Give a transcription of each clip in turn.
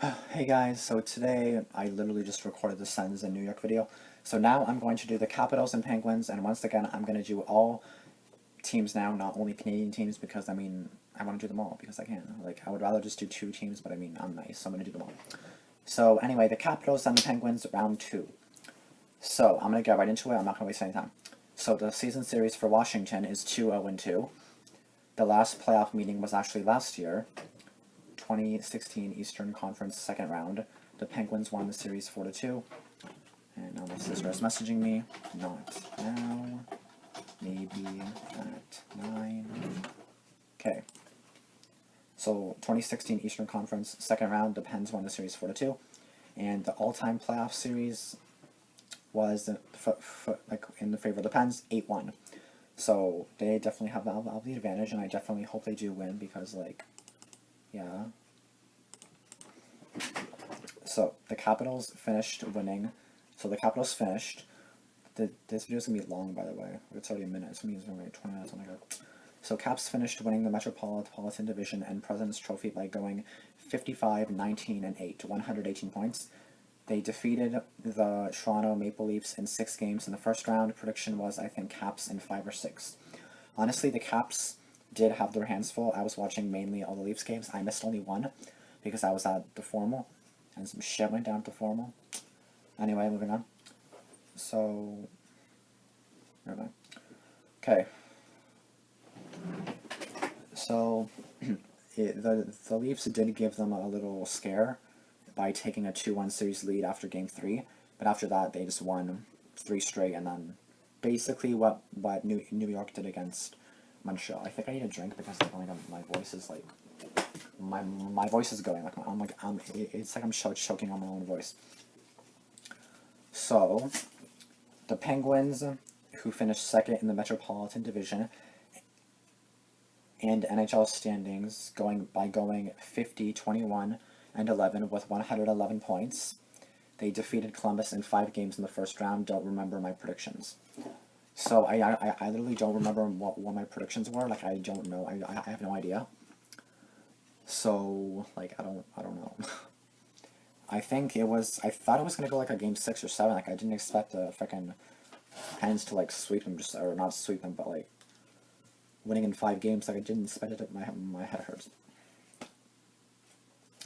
Hey guys, so today I literally just recorded the Sens in New York video. So now I'm going to do the Capitals and Penguins, and once again I'm going to do all teams now, not only Canadian teams, because I want to do them all because I can. Like, I would rather just do two teams, but I'm nice, so I'm going to do them all. So anyway, the Capitals and the Penguins, round two. So I'm going to get right into it, I'm not going to waste any time. So the season series for Washington is 2-0-2. The last playoff meeting was actually last year, 2016 Eastern Conference second round. The Penguins won the series 4-2. And now my sister's messaging me. Not now. Maybe at 9. Okay. So 2016 Eastern Conference second round. The Pens won the series 4-2. And the all-time playoff series was like in the favor of the Pens, 8-1. So they definitely have the advantage, and I definitely hope they do win because, like, yeah. So the Capitals finished winning. So the Capitals finished. This video is gonna be long, by the way. It's already a minute. So it's gonna be 20 minutes. Oh my god. So Caps finished winning the Metropolitan Division and President's Trophy by going 55, 19, and 8 to 118 points. They defeated the Toronto Maple Leafs in 6 games in the first round. Prediction was, I think, Caps in 5 or 6. Honestly, the Caps did have their hands full. I was watching mainly all the Leafs games. I missed only one because I was at the formal, and some shit went down at the formal. Anyway, moving on. So, never mind. Okay. So, the Leafs did give them a little scare by taking a 2-1 series lead after Game 3, but after that they just won 3 straight, and then basically what New York did against Montreal. I think I need a drink because my voice is like my voice is going it's like I'm choking on my own voice. So the Penguins, who finished second in the Metropolitan Division and NHL standings, going 50, 21, and 11 with 111 points. They defeated Columbus in 5 games in the first round. Don't remember my predictions. So I literally don't remember what my predictions were. Like, I don't know. I have no idea. So, like, I don't know. I thought it was gonna go like a game 6 or 7. Like, I didn't expect the freaking Pens to like sweep them, or not sweep them, but like winning in 5 games. Like, I didn't expect it. My head hurts.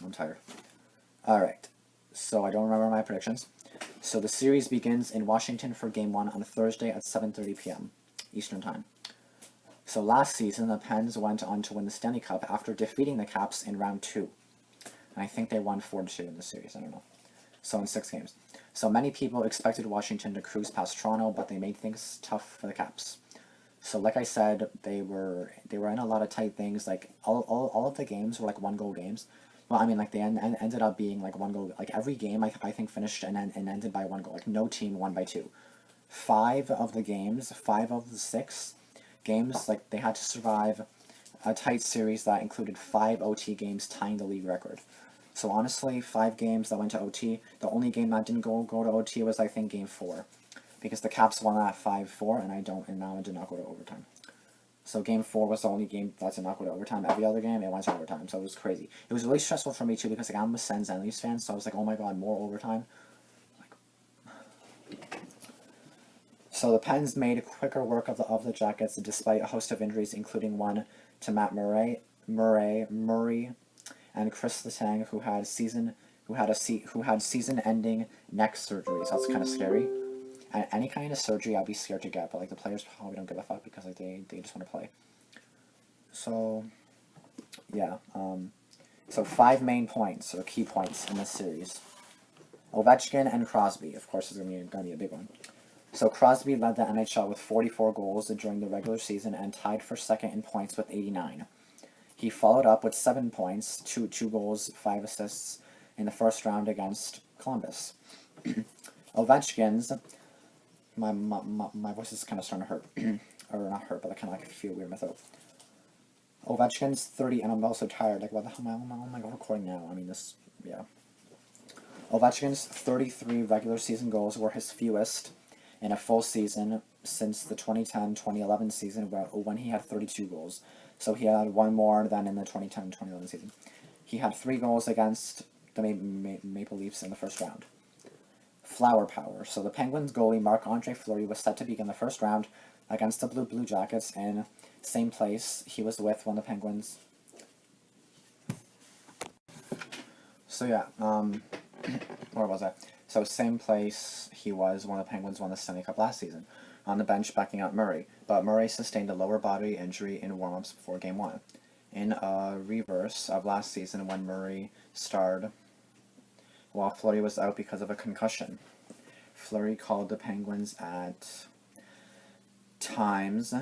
I'm tired. Alright, so I don't remember my predictions. So the series begins in Washington for Game 1 on Thursday at 7:30 p.m. Eastern Time. So last season, the Pens went on to win the Stanley Cup after defeating the Caps in round 2. And I think they won 4-2 in the series, I don't know. So in 6 games. So many people expected Washington to cruise past Toronto, but they made things tough for the Caps. So like I said, they were in a lot of tight things. Like all of the games were like 1-goal games. Well, I mean, like, they ended up being like 1 goal. Like, every game I think finished and ended by 1 goal. Like, no team won by 2. 5 of the 6 games, like, they had to survive a tight series that included 5 OT games, tying the league record. So honestly, 5 games that went to OT. The only game that didn't go to OT was, I think, Game 4, because the Caps won that 5-4, and now it did not go to overtime. So Game 4 was the only game that did not go to overtime. Every other game, it went to overtime, so it was crazy. It was really stressful for me, too, because, like, I'm a Sens and Leafs fan, so I was like, oh my god, more overtime. So the Pens made quicker work of the Jackets, despite a host of injuries, including one to Matt Murray, and Chris Letang, who had season-ending neck surgery. So that's kind of scary. Any kind of surgery I'd be scared to get, but like, the players probably don't give a fuck because, like, they just want to play. So yeah, so 5 main points, or key points, in this series. Ovechkin and Crosby, of course, is gonna be a big one. So Crosby led the NHL with 44 goals during the regular season and tied for second in points with 89. He followed up with 7 points, 2 goals, 5 assists in the first round against Columbus. Ovechkin's my voice is kind of starting to hurt, or not hurt, but I kind of like feel weird in my throat. Ovechkin's 30, and I'm also tired. Like, what the hell am I recording now? I mean, yeah. Ovechkin's 33 regular season goals were his fewest in a full season since the 2010-2011 season, when he had 32 goals. So he had 1 more than in the 2010-2011 season. He had 3 goals against the Maple Leafs in the first round. Flower power. So the Penguins goalie Marc-Andre Fleury was set to begin the first round against the Blue Jackets in same place he was with when the Penguins. So yeah, where was I? So same place he was when the Penguins won the Stanley Cup last season, on the bench backing up Murray. But Murray sustained a lower body injury in warm-ups before Game 1. In a reverse of last season when Murray starred while Fleury was out because of a concussion. Fleury carried the Penguins at times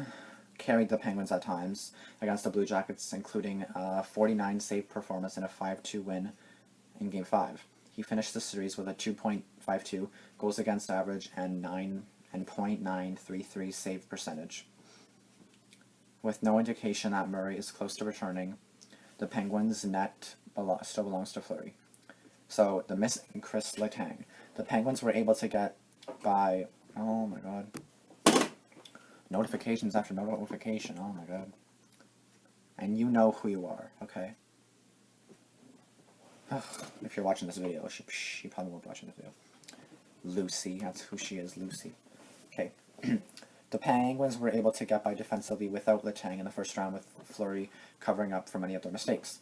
against the Blue Jackets, including a 49 save performance and a 5-2 win in Game 5. He finished the series with a 2.52 goals against average and .933 save percentage. With no indication that Murray is close to returning, the Penguins' net still belongs to Fleury. So, the missing Chris Letang. The Penguins were able to get by... Oh my god. Notifications after notification. Oh my god. And you know who you are, okay? If you're watching this video, she probably won't be watching this video. Lucy, that's who she is, Lucy. Okay. The Penguins were able to get by defensively without Letang in the first round, with Fleury covering up for many of their mistakes.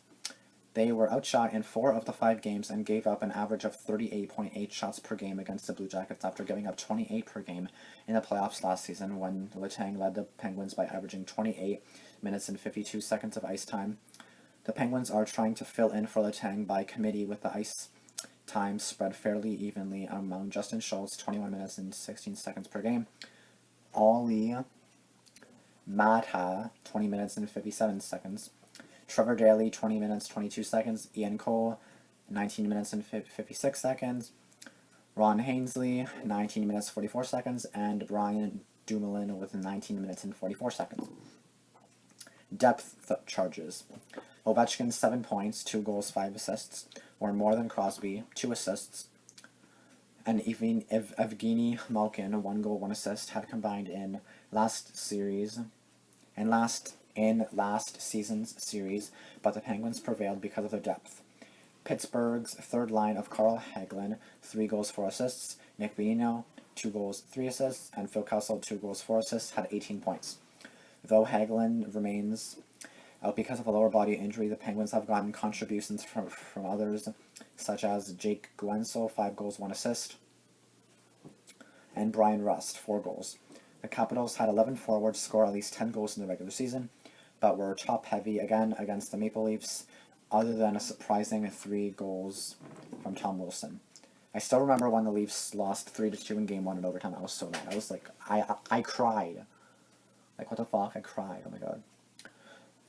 They were outshot in 4 of the 5 games and gave up an average of 38.8 shots per game against the Blue Jackets after giving up 28 per game in the playoffs last season, when Letang led the Penguins by averaging 28 minutes and 52 seconds of ice time. The Penguins are trying to fill in for Letang by committee, with the ice time spread fairly evenly among Justin Schultz, 21 minutes and 16 seconds per game, Ollie Mata, 20 minutes and 57 seconds, Trevor Daley, 20 minutes, 22 seconds, Ian Cole, 19 minutes and 56 seconds, Ron Hainsley, 19 minutes, 44 seconds, and Brian Dumoulin with 19 minutes and 44 seconds. Depth charges. Ovechkin, 7 points, 2 goals, 5 assists, or more than Crosby, 2 assists. And Evgeny Malkin, 1 goal, 1 assist, had combined in last season's series, but the Penguins prevailed because of their depth. Pittsburgh's third line of Carl Hagelin, 3 goals, 4 assists, Nick Bonino, 2 goals, 3 assists, and Phil Kessel, 2 goals, 4 assists, had 18 points. Though Hagelin remains out because of a lower body injury, the Penguins have gotten contributions from others, such as Jake Guentzel, 5 goals, 1 assist, and Brian Rust, 4 goals. The Capitals had 11 forwards score at least 10 goals in the regular season, but were top-heavy again against the Maple Leafs, other than a surprising 3 goals from Tom Wilson. I still remember when the Leafs lost 3-2 in Game 1 in overtime. I was so mad. I was like, I cried. Like, what the fuck? I cried. Oh my god.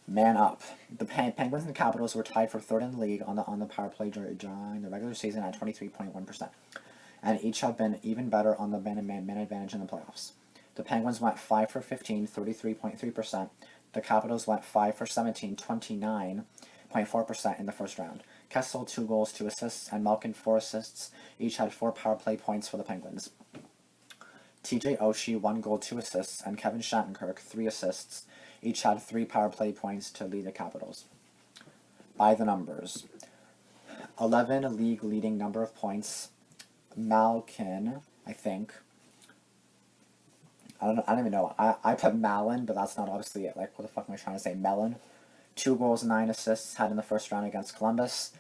Man up. The Penguins and Capitals were tied for 3rd in the league on the power play during the regular season at 23.1%, and each have been even better on the man advantage in the playoffs. The Penguins went 5 for 15, 33.3%. The Capitals went 5 for 17, 29.4% in the first round. Kessel, 2 goals, 2 assists, and Malkin, 4 assists. Each had 4 power play points for the Penguins. TJ Oshie, 1 goal, 2 assists, and Kevin Shattenkirk, 3 assists. Each had 3 power play points to lead the Capitals. By the numbers. 11 league leading number of points. Malkin, I think. I don't even know. I put Malin, but that's not obviously it. Like, what the fuck am I trying to say? Mellon. 2 goals, 9 assists had in the first round against Columbus.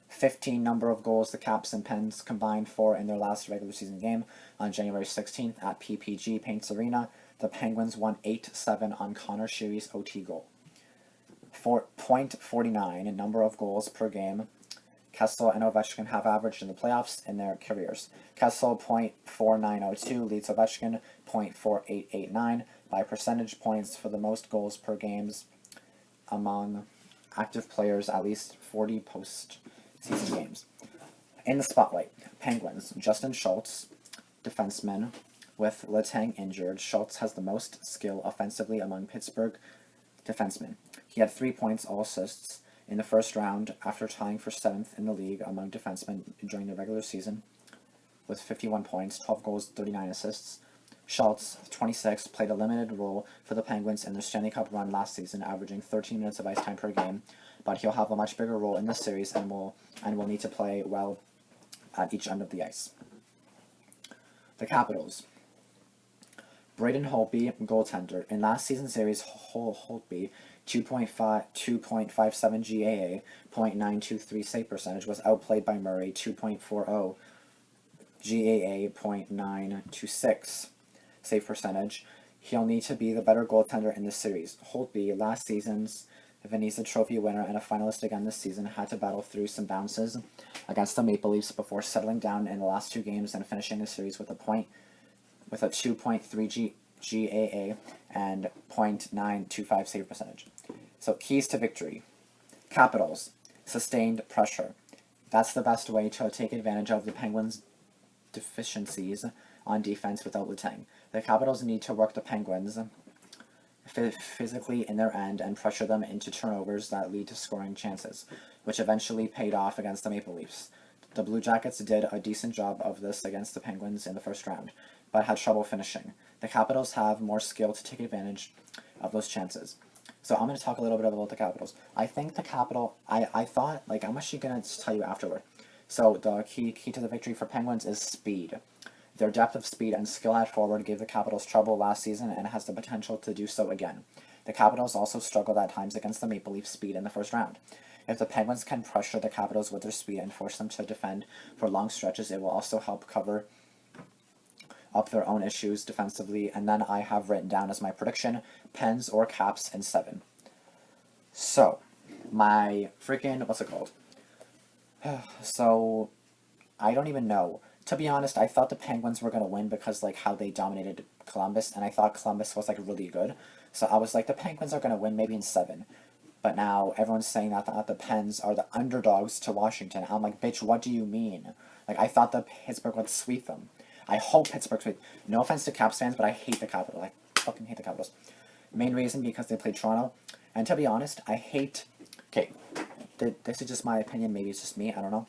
15 number of goals the Caps and Pens combined for in their last regular season game on January 16th at PPG Paints Arena. The Penguins won 8-7 on Connor Sheary's OT goal. 4.49 number of goals per game Kessel and Ovechkin have averaged in the playoffs in their careers. Kessel .4902 leads Ovechkin .4889 by percentage points for the most goals per games among active players, at least 40 postseason games. In the spotlight, Penguins, Justin Schultz, defenseman. With Letang injured, Schultz has the most skill offensively among Pittsburgh defensemen. He had 3 points, all assists, in the first round after tying for 7th in the league among defensemen during the regular season with 51 points, 12 goals, 39 assists. Schultz, 26, played a limited role for the Penguins in their Stanley Cup run last season, averaging 13 minutes of ice time per game, but he'll have a much bigger role in this series and will need to play well at each end of the ice. The Capitals. Braden Holtby, goaltender. In last season's series, Holtby, 2.57 GAA, .923 save percentage, was outplayed by Murray, 2.40 GAA, .926 save percentage. He'll need to be the better goaltender in this series. Holtby, last season's Venice Trophy winner and a finalist again this season, had to battle through some bounces against the Maple Leafs before settling down in the last two games and finishing the series with a 2.3 GAA and .925 save percentage. So keys to victory. Capitals. Sustained pressure. That's the best way to take advantage of the Penguins' deficiencies on defense without Letang. The Capitals need to work the Penguins physically in their end and pressure them into turnovers that lead to scoring chances, which eventually paid off against the Maple Leafs. The Blue Jackets did a decent job of this against the Penguins in the first round, but had trouble finishing. The Capitals have more skill to take advantage of those chances. So I'm going to talk a little bit about the Capitals. I think the I thought, like, I'm actually going to tell you afterward. So the key to the victory for Penguins is speed. Their depth of speed and skill at forward gave the Capitals trouble last season and has the potential to do so again. The Capitals also struggled at times against the Maple Leafs' speed in the first round. If the Penguins can pressure the Capitals with their speed and force them to defend for long stretches, it will also help cover up their own issues defensively. And then I have written down as my prediction, Pens or Caps in 7. So, my freaking, what's it called? So, I don't even know. To be honest, I thought the Penguins were going to win because, like, how they dominated Columbus, and I thought Columbus was, like, really good. So I was like, the Penguins are going to win maybe in 7. But now everyone's saying that the Pens are the underdogs to Washington. I'm like, bitch, what do you mean? Like, I thought that Pittsburgh would sweep them. I hope Pittsburgh sweep. No offense to Caps fans, but I hate the Capitals. I fucking hate the Capitals. Main reason, because they played Toronto. And to be honest, I hate... Okay, this is just my opinion. Maybe it's just me. I don't know.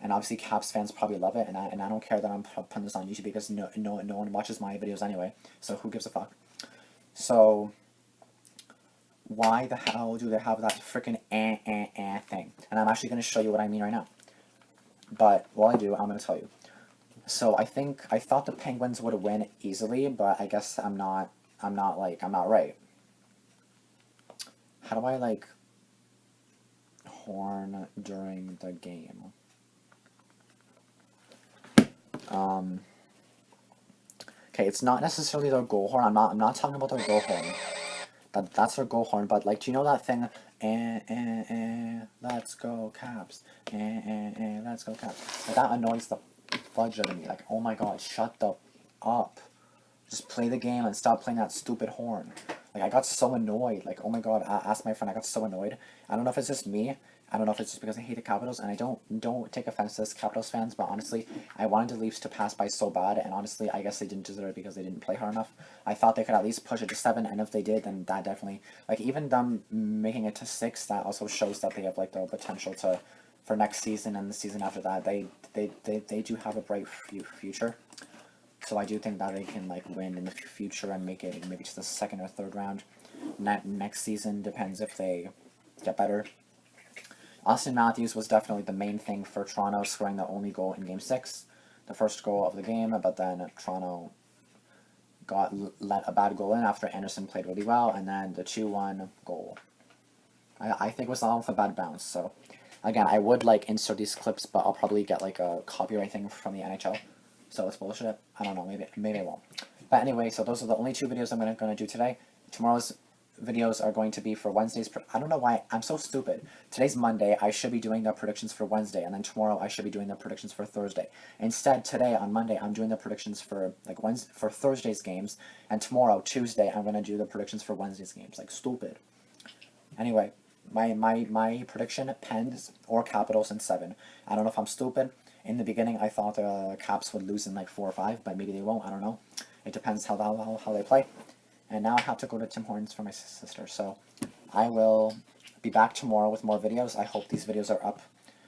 And obviously, Caps fans probably love it, and I don't care that I'm putting this on YouTube because no one watches my videos anyway. So who gives a fuck? So why the hell do they have that freaking thing? And I'm actually going to show you what I mean right now. But while I do, I'm going to tell you. So I thought the Penguins would win easily, but I guess I'm not right. How do I, like, horn during the game? Okay, it's not necessarily their goal horn. I'm not talking about their goal horn. That's their goal horn, but, like, do you know that thing? Let's go Caps. Let's go Caps. Like, that annoys the fudge out of me. Like, oh my god, shut the up. Just play the game and stop playing that stupid horn. Like, I got so annoyed. Like, oh my god, I asked my friend, I got so annoyed. I don't know if it's just me. I don't know if it's just because I hate the Capitals, and I don't take offense to this Capitals fans, but honestly, I wanted the Leafs to pass by so bad, and honestly, I guess they didn't deserve it because they didn't play hard enough. I thought they could at least push it to 7, and if they did, then that definitely, like, even them making it to 6, that also shows that they have, like, the potential to, for next season and the season after that, they do have a bright future. So I do think that they can, like, win in the future and make it maybe to the 2nd or 3rd round. Next season depends if they get better. Austin Matthews was definitely the main thing for Toronto, scoring the only goal in Game 6, the first goal of the game, but then Toronto let a bad goal in after Anderson played really well, and then the 2-1 goal. I think was off a bad bounce, so again, I would, like, insert these clips, but I'll probably get, like, a copyright thing from the NHL, so it's bullshit. I don't know, maybe I won't. But anyway, so those are the only 2 videos I'm going to do today. Tomorrow's videos are going to be for Wednesday's... I don't know why. I'm so stupid. Today's Monday. I should be doing the predictions for Wednesday, and then tomorrow I should be doing the predictions for Thursday. Instead, today, on Monday, I'm doing the predictions for, like, for Thursday's games, and tomorrow, Tuesday, I'm going to do the predictions for Wednesday's games. Like, stupid. Anyway, my prediction, Pens or Capitals in 7. I don't know if I'm stupid. In the beginning, I thought the Caps would lose in, like, 4 or 5, but maybe they won't. I don't know. It depends how they play. And now I have to go to Tim Hortons for my sister, so I will be back tomorrow with more videos. I hope these videos are up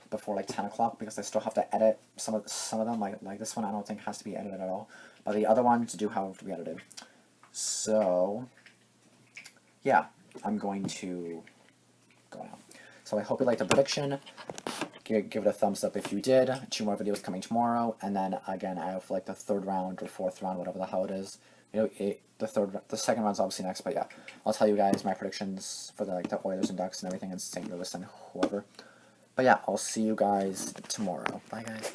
before, like, 10 o'clock, because I still have to edit some of them. Like this one, I don't think has to be edited at all, but the other ones do have to be edited. So, yeah, I'm going to go now. So I hope you liked the prediction. Give it a thumbs up if you did. 2 more videos coming tomorrow, and then again I have like the 3rd round or 4th round, whatever the hell it is. The second round's obviously next, but yeah, I'll tell you guys my predictions for the Oilers and Ducks and everything, and St. Louis and whoever. But yeah, I'll see you guys tomorrow. Bye guys.